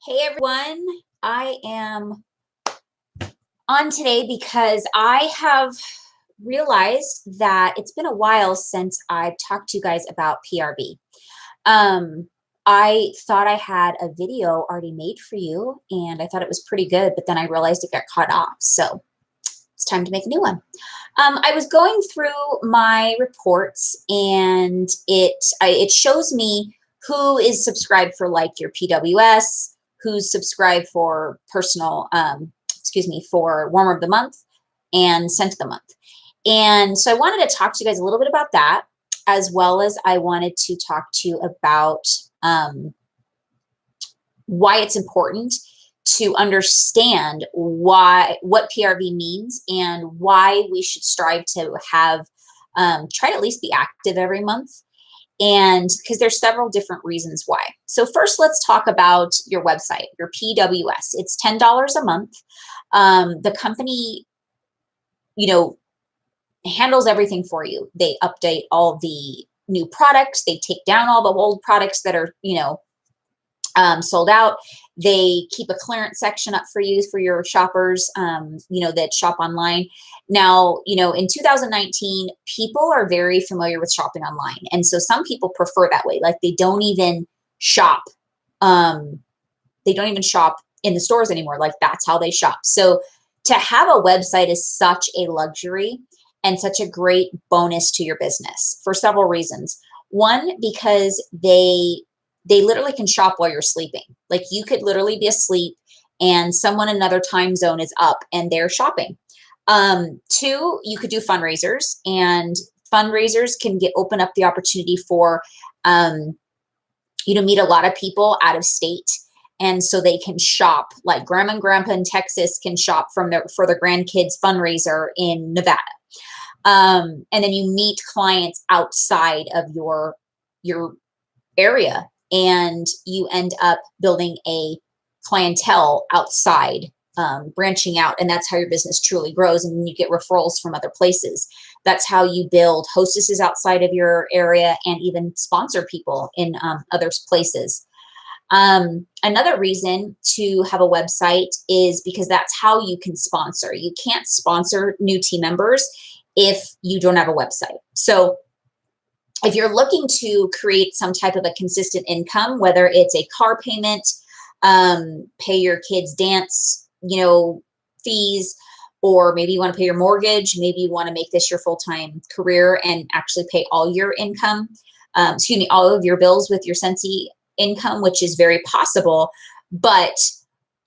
Hey everyone, I am on today because I have realized that it's been a while since I've talked to you guys about PRV. Um, I thought I had a video already made for you and I thought it was pretty good, but then I realized it got cut off. So it's time to make a new one. I was going through my reports and it shows me who is subscribed for like your PWS, who's subscribed for personal, for warmer of the month and scent of the month. And so I wanted to talk to you guys a little bit about that, as well as I wanted to talk to you about why it's important to understand what PRV means and why we should strive to have try to at least be active every month. And because there's several different reasons why. So first, let's talk about your website, your PWS. It's $10 a month. The company, handles everything for you. They update all the new products. They take down all the old products that are, sold out. They keep a clearance section up for you, for your shoppers, that shop online. Now, in 2019, people are very familiar with shopping online. And so some people prefer that way. Like they don't even shop. They don't even shop in the stores anymore. Like that's how they shop. So to have a website is such a luxury and such a great bonus to your business for several reasons. One, because they literally can shop while you're sleeping. Like you could literally be asleep and someone in another time zone is up and they're shopping. Two, you could do fundraisers, and fundraisers can open up the opportunity for you to meet a lot of people out of state. And so they can shop, like grandma and grandpa in Texas can shop for their grandkids fundraiser in Nevada. And then you meet clients outside of your area, and you end up building a clientele outside, branching out. And that's how your business truly grows. And then you get referrals from other places. That's how you build hostesses outside of your area and even sponsor people in other places. Another reason to have a website is because that's how you can sponsor. You can't sponsor new team members if you don't have a website. So if you're looking to create some type of a consistent income, whether it's a car payment, pay your kids' dance, fees, or maybe you want to pay your mortgage, maybe you want to make this your full-time career and actually pay all your income, all of your bills with your Scentsy income, which is very possible. But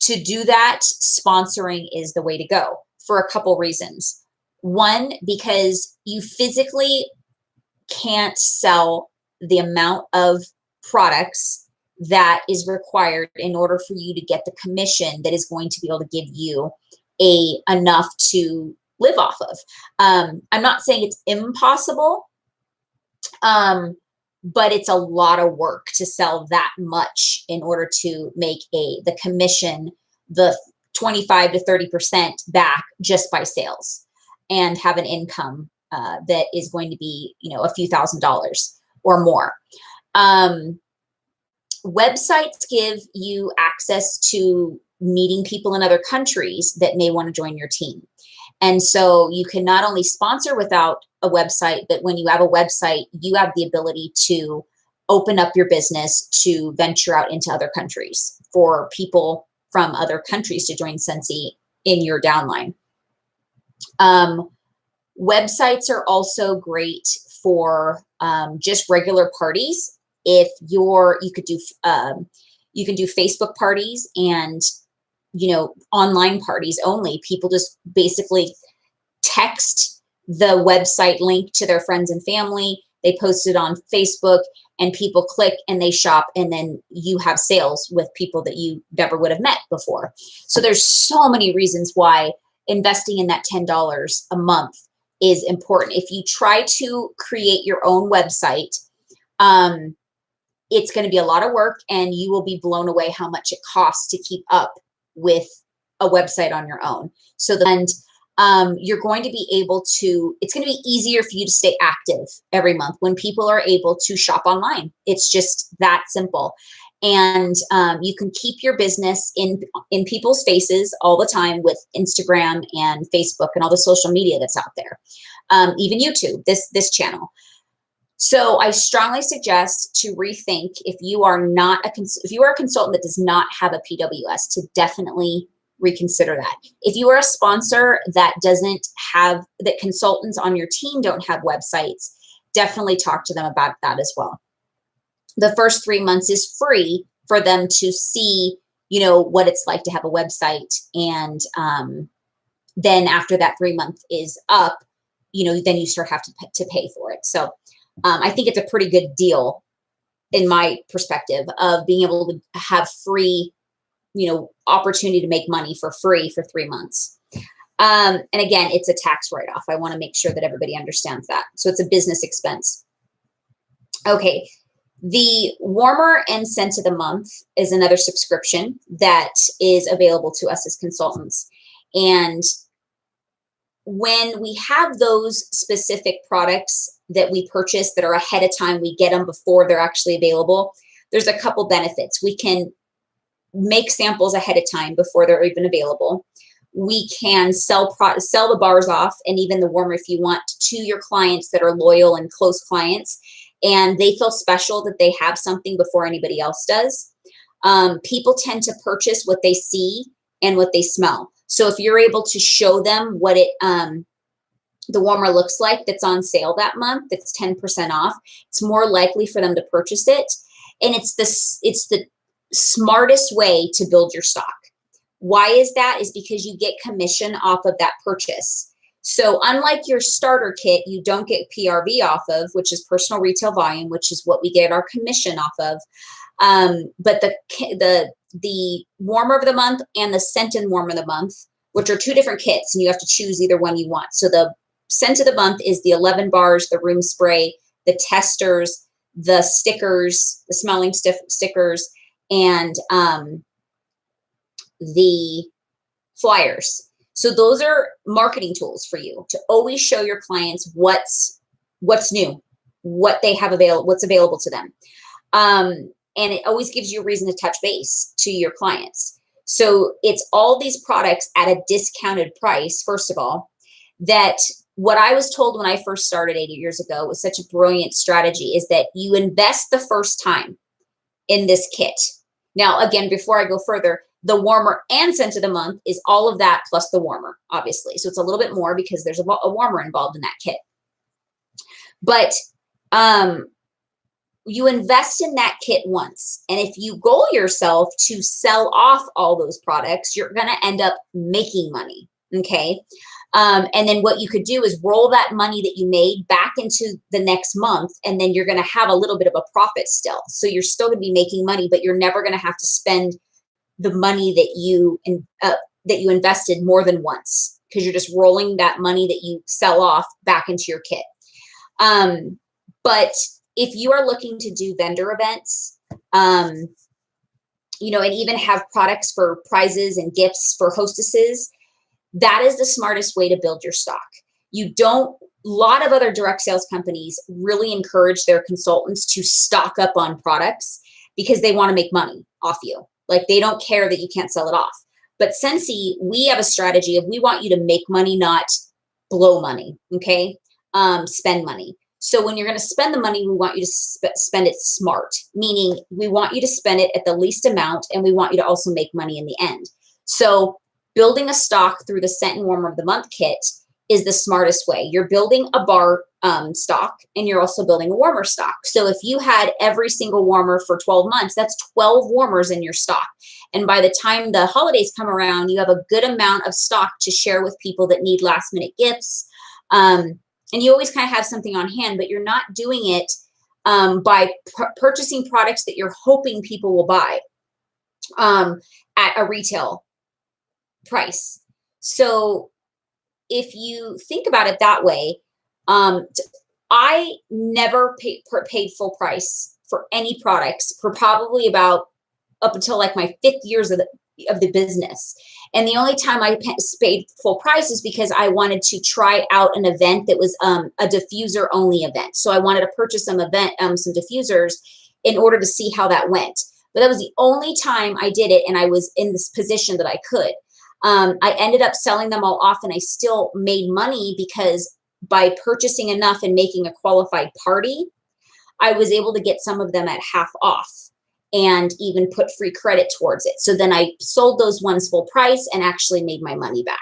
to do that, sponsoring is the way to go for a couple reasons. One, because you physically can't sell the amount of products that is required in order for you to get the commission that is going to be able to give you enough to live off of. I'm not saying it's impossible, but it's a lot of work to sell that much in order to make the commission, the 25 to 30% back just by sales, and have an income that is going to be, a few $1,000s or more. Websites give you access to meeting people in other countries that may want to join your team. And so you can not only sponsor without a website, but when you have a website, you have the ability to open up your business to venture out into other countries for people from other countries to join Scentsy in your downline. Websites are also great for just regular parties. If you can do Facebook parties and online parties only. People just basically text the website link to their friends and family. They post it on Facebook and people click and they shop, and then you have sales with people that you never would have met before. So there's so many reasons why investing in that $10 a month is important. If you try to create your own website, it's going to be a lot of work, and you will be blown away how much it costs to keep up with a website on your own. So you're going to be able to, it's going to be easier for you to stay active every month when people are able to shop online. It's just that simple. And you can keep your business in people's faces all the time with Instagram and Facebook and all the social media that's out there, even YouTube, this channel. So I strongly suggest to rethink, if you are a consultant that does not have a PWS, to definitely reconsider that. If you are a sponsor that consultants on your team don't have websites, definitely talk to them about that as well. The first 3 months is free for them to see, what it's like to have a website. And then after that 3 month is up, then you start have to pay for it. So I think it's a pretty good deal in my perspective of being able to have free, opportunity to make money for free for 3 months. And again, it's a tax write-off. I want to make sure that everybody understands that. So it's a business expense. Okay. The warmer and scent of the month is another subscription that is available to us as consultants. And when we have those specific products that we purchase that are ahead of time, we get them before they're actually available, there's a couple benefits. We can make samples ahead of time before they're even available. We can sell the bars off, and even the warmer if you want, to your clients that are loyal and close clients, and they feel special that they have something before anybody else does. People tend to purchase what they see and what they smell. So if you're able to show them what the warmer looks like that's on sale that month, that's 10% off, it's more likely for them to purchase it. And it's the smartest way to build your stock. Why is that? Is because you get commission off of that purchase. So unlike your starter kit, you don't get PRV off of, which is personal retail volume, which is what we get our commission off of. But the warmer of the month and the scent and warmer of the month, which are two different kits, and you have to choose either one you want. So the scent of the month is the 11 bars, the room spray, the testers, the stickers, the smelling stickers, and the flyers. So those are marketing tools for you to always show your clients what's new, what they have what's available to them. And it always gives you a reason to touch base to your clients. So it's all these products at a discounted price, first of all, that what I was told when I first started 8 years ago was such a brilliant strategy, is that you invest the first time in this kit. Now, again, before I go further, the warmer and scent of the month is all of that plus the warmer, obviously. So it's a little bit more because there's a warmer involved in that kit. But you invest in that kit once. And if you goal yourself to sell off all those products, you're going to end up making money. Okay. And then what you could do is roll that money that you made back into the next month, and then you're going to have a little bit of a profit still. So you're still going to be making money, but you're never going to have to spend the money that you invested more than once, because you're just rolling that money that you sell off back into your kit. But if you are looking to do vendor events, and even have products for prizes and gifts for hostesses, that is the smartest way to build your stock. A lot of other direct sales companies really encourage their consultants to stock up on products because they want to make money off you. Like, they don't care that you can't sell it off. But Scentsy, we have a strategy of, we want you to make money, not blow money. Okay. Spend money. So when you're going to spend the money, we want you to spend it smart, meaning we want you to spend it at the least amount, and we want you to also make money in the end. So building a stock through the scent and warmer of the month kit is the smartest way. You're building a bar stock, and you're also building a warmer stock. So if you had every single warmer for 12 months, that's 12 warmers in your stock. And by the time the holidays come around, you have a good amount of stock to share with people that need last minute gifts. And you always kind of have something on hand, but you're not doing it by purchasing products that you're hoping people will buy at a retail price. So if you think about it that way, I never paid full price for any products for probably about up until like my 5th years of the business. And the only time I paid full price is because I wanted to try out an event that was a diffuser only event. So I wanted to purchase some diffusers in order to see how that went. but that was the only time I did it. And I was in this position that I could. I ended up selling them all off, and I still made money because by purchasing enough and making a qualified party, I was able to get some of them at half off and even put free credit towards it. So then I sold those ones full price and actually made my money back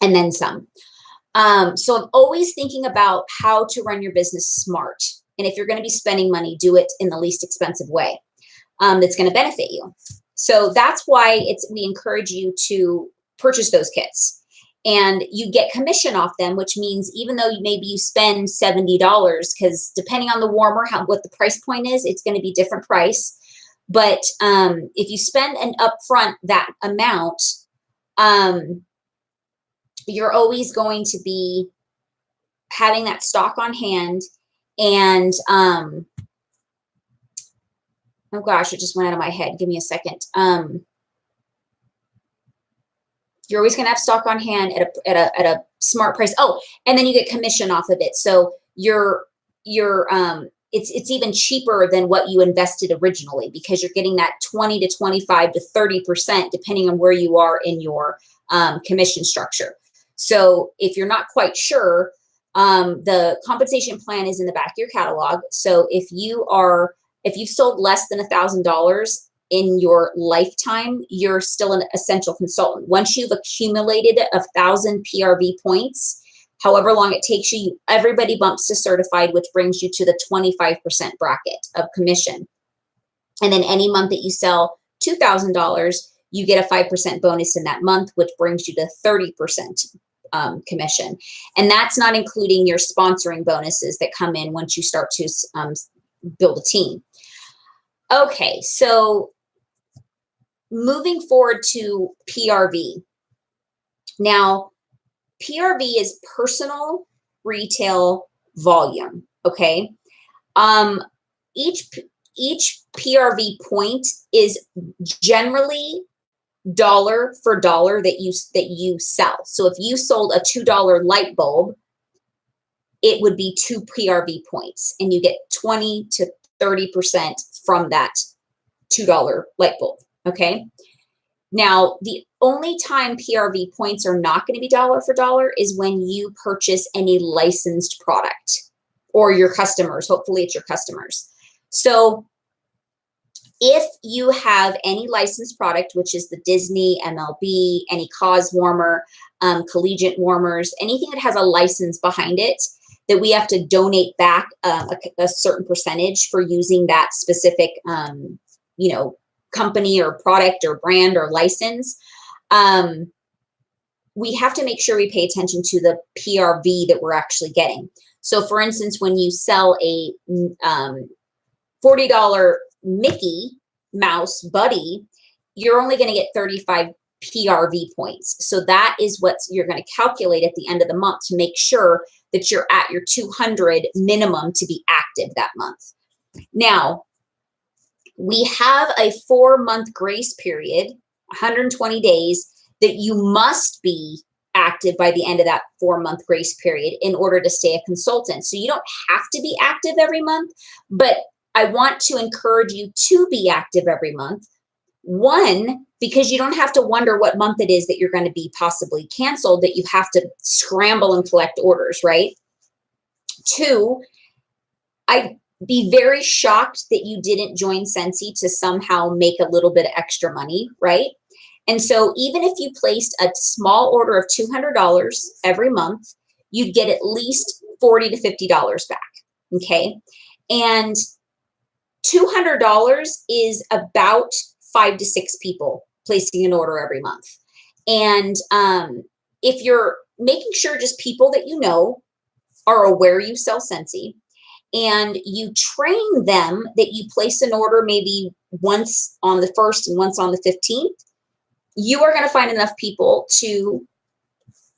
and then some. So I'm always thinking about how to run your business smart. And if you're going to be spending money, do it in the least expensive way that's going to benefit you. So that's why we encourage you to purchase those kits. And you get commission off them, which means even though maybe you spend $70, because depending on the warmer, what the price point is, it's going to be different price. But if you spend an upfront that amount, you're always going to be having that stock on hand. And oh gosh, it just went out of my head. Give me a second. You're always going to have stock on hand at a smart price. Oh, and then you get commission off of it. So it's even cheaper than what you invested originally, because you're getting that 20 to 25 to 30%, depending on where you are in your commission structure. So if you're not quite sure, the compensation plan is in the back of your catalog. So if you've sold less than $1,000 in your lifetime, you're still an essential consultant. Once you've accumulated 1,000 PRV points, however long it takes you, everybody bumps to certified, which brings you to the 25% bracket of commission. And then any month that you sell $2,000, you get a 5% bonus in that month, which brings you to 30% commission. And that's not including your sponsoring bonuses that come in once you start to build a team. Okay, so moving forward to PRV. Now, PRV is personal retail volume, okay? Each PRV point is generally dollar for dollar that you sell. So if you sold a $2 light bulb, it would be 2 PRV points, and you get 20 to 30% from that $2 light bulb. Okay. Now, the only time PRV points are not going to be dollar for dollar is when you purchase any licensed product or your customers. Hopefully it's your customers. So if you have any licensed product, which is the Disney, MLB, any cause warmer, collegiate warmers, anything that has a license behind it, that we have to donate back a certain percentage for using that specific, company or product or brand or license, we have to make sure we pay attention to the PRV that we're actually getting. So for instance, when you sell a $40 Mickey Mouse Buddy, you're only going to get 35 PRV points. So that is what you're going to calculate at the end of the month to make sure that you're at your 200 minimum to be active that month. Now, we have a 4-month grace period, 120 days, that you must be active by the end of that 4-month grace period in order to stay a consultant. So you don't have to be active every month, but I want to encourage you to be active every month. 1, because you don't have to wonder what month it is that you're going to be possibly canceled, that you have to scramble and collect orders, right? 2, I'd be very shocked that you didn't join Scentsy to somehow make a little bit of extra money, right? And so even if you placed a small order of $200 every month, you'd get at least $40 to $50 back, okay? And $200 is about 5 to 6 people placing an order every month. And if you're making sure just people that you know are aware you sell Scentsy, and you train them that you place an order maybe once on the 1st and once on the 15th, you are going to find enough people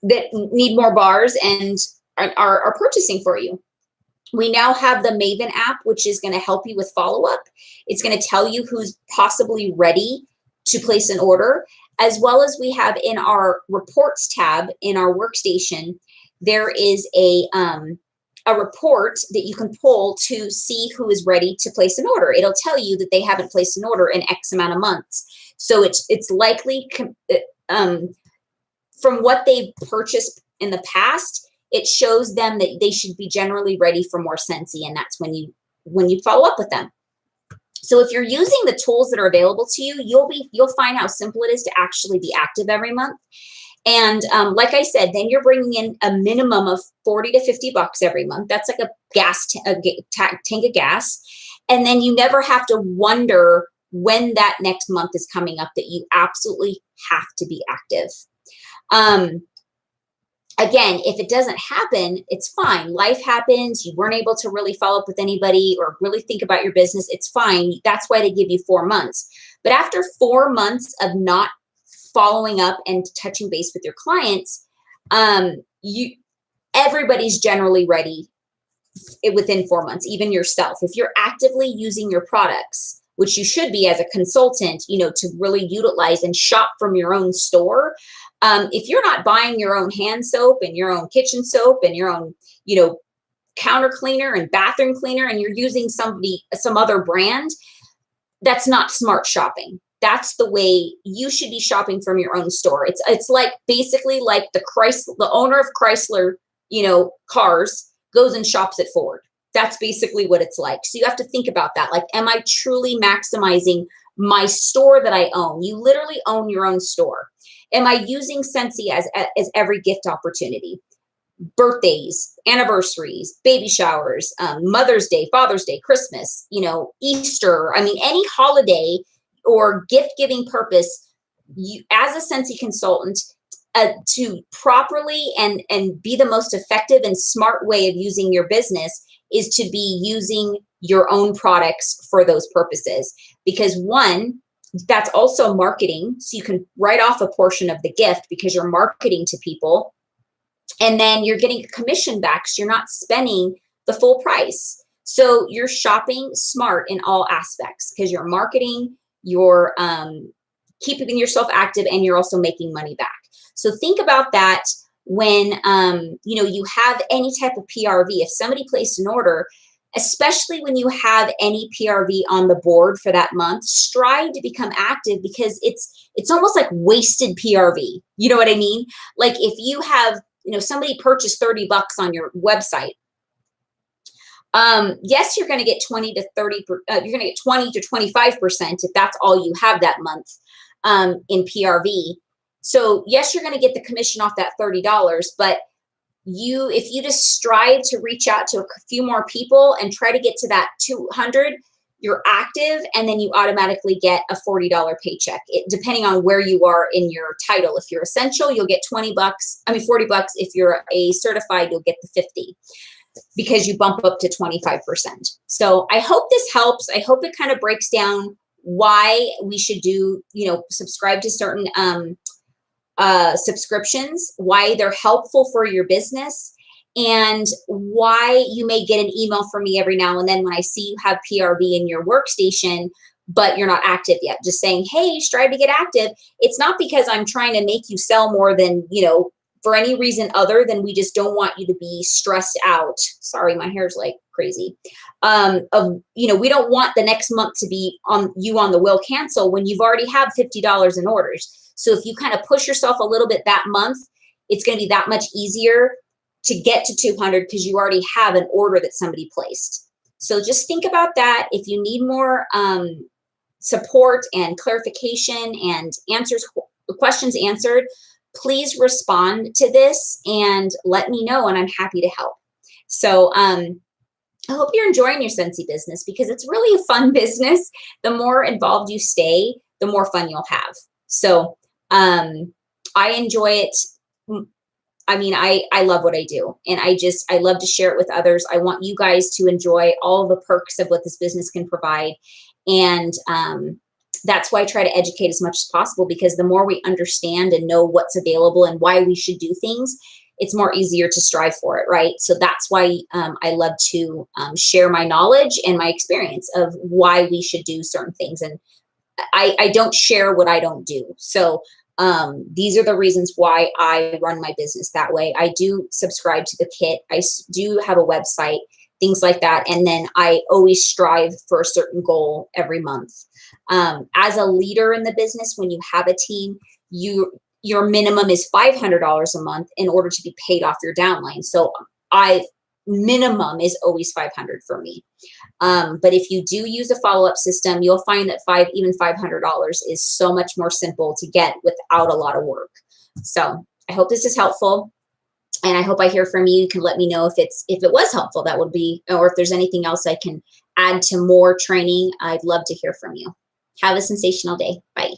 that need more bars and are purchasing for you. We now have the Maven app, which is going to help you with follow-up. It's going to tell you who's possibly ready to place an order, as well as we have in our reports tab in our workstation, there is a a report that you can pull to see who is ready to place an order. It'll tell you that they haven't placed an order in X amount of months. So it's likely from what they've purchased in the past, it shows them that they should be generally ready for more Scentsy, and that's when you follow up with them. So if you're using the tools that are available to you, you'll find how simple it is to actually be active every month. And like I said, then you're bringing in a minimum of 40 to 50 bucks every month. That's like a tank of gas. And then you never have to wonder when that next month is coming up, that you absolutely have to be active. Again, if it doesn't happen, it's fine. Life happens. You weren't able to really follow up with anybody or really think about your business. It's fine. That's why they give you 4 months. But after 4 months of not following up and touching base with your clients, everybody's generally ready within 4 months, even yourself. If you're actively using your products, which you should be as a consultant, to really utilize and shop from your own store. If you're not buying your own hand soap and your own kitchen soap and your own, counter cleaner and bathroom cleaner, and you're using some other brand, that's not smart shopping. That's the way you should be shopping from your own store. It's like basically like the owner of Chrysler, cars goes and shops at Ford. That's basically what it's like. So you have to think about that. Like, am I truly maximizing my store that I own? You literally own your own store. Am I using Scentsy as every gift opportunity? Birthdays, anniversaries, baby showers, Mother's Day, Father's Day, Christmas, Easter. I mean, any holiday or gift-giving purpose, you, as a Scentsy consultant, to properly and be the most effective and smart way of using your business is to be using your own products for those purposes. Because one, that's also marketing. So you can write off a portion of the gift because you're marketing to people. And then you're getting a commission back, so you're not spending the full price. So you're shopping smart in all aspects because you're marketing, you're keeping yourself active, and you're also making money back. So think about that when you have any type of PRV. If somebody placed an order, especially when you have any PRV on the board for that month, strive to become active, because it's almost like wasted PRV. You know what I mean? Like if you have, somebody purchased 30 bucks on your website. Yes, you're going to get 20 to 30, you're going to get 20 to 25% if that's all you have that month in PRV. So yes, you're going to get the commission off that $30, but if you just strive to reach out to a few more people and try to get to that 200, you're active, and then you automatically get a $40 paycheck. Depending on where you are in your title. If you're essential, you'll get 40 bucks. If you're a certified, you'll get the 50, because you bump up to 25%. So I hope this helps. I hope it kind of breaks down why we should do, subscribe to certain subscriptions, why they're helpful for your business, and why you may get an email from me every now and then when I see you have PRV in your workstation, but you're not active yet. Just saying, hey, strive to get active. It's not because I'm trying to make you sell more than, for any reason other than we just don't want you to be stressed out. Sorry, my hair's like crazy. We don't want the next month to be on the will cancel when you've already have $50 in orders. So if you kind of push yourself a little bit that month, it's going to be that much easier to get to 200 because you already have an order that somebody placed. So just think about that. If you need more support and clarification and questions answered, please respond to this and let me know, and I'm happy to help. So I hope you're enjoying your Scentsy business, because it's really a fun business. The more involved you stay, the more fun you'll have. So I enjoy it. I mean, I love what I do, and I love to share it with others. I want you guys to enjoy all the perks of what this business can provide. And that's why I try to educate as much as possible, because the more we understand and know what's available and why we should do things, it's more easier to strive for it, right? So that's why I love to share my knowledge and my experience of why we should do certain things. And I don't share what I don't do. So These are the reasons why I run my business that way. I do subscribe to the kit. I do have a website, things like that. And then I always strive for a certain goal every month. As a leader in the business, when you have a team, your minimum is $500 a month in order to be paid off your downline. So minimum is always 500 for me. But if you do use a follow-up system, you'll find that even $500 is so much more simple to get without a lot of work. So I hope this is helpful. And I hope I hear from you. You can let me know if it was helpful. That would be, or if there's anything else I can add to more training. I'd love to hear from you. Have a sensational day. Bye.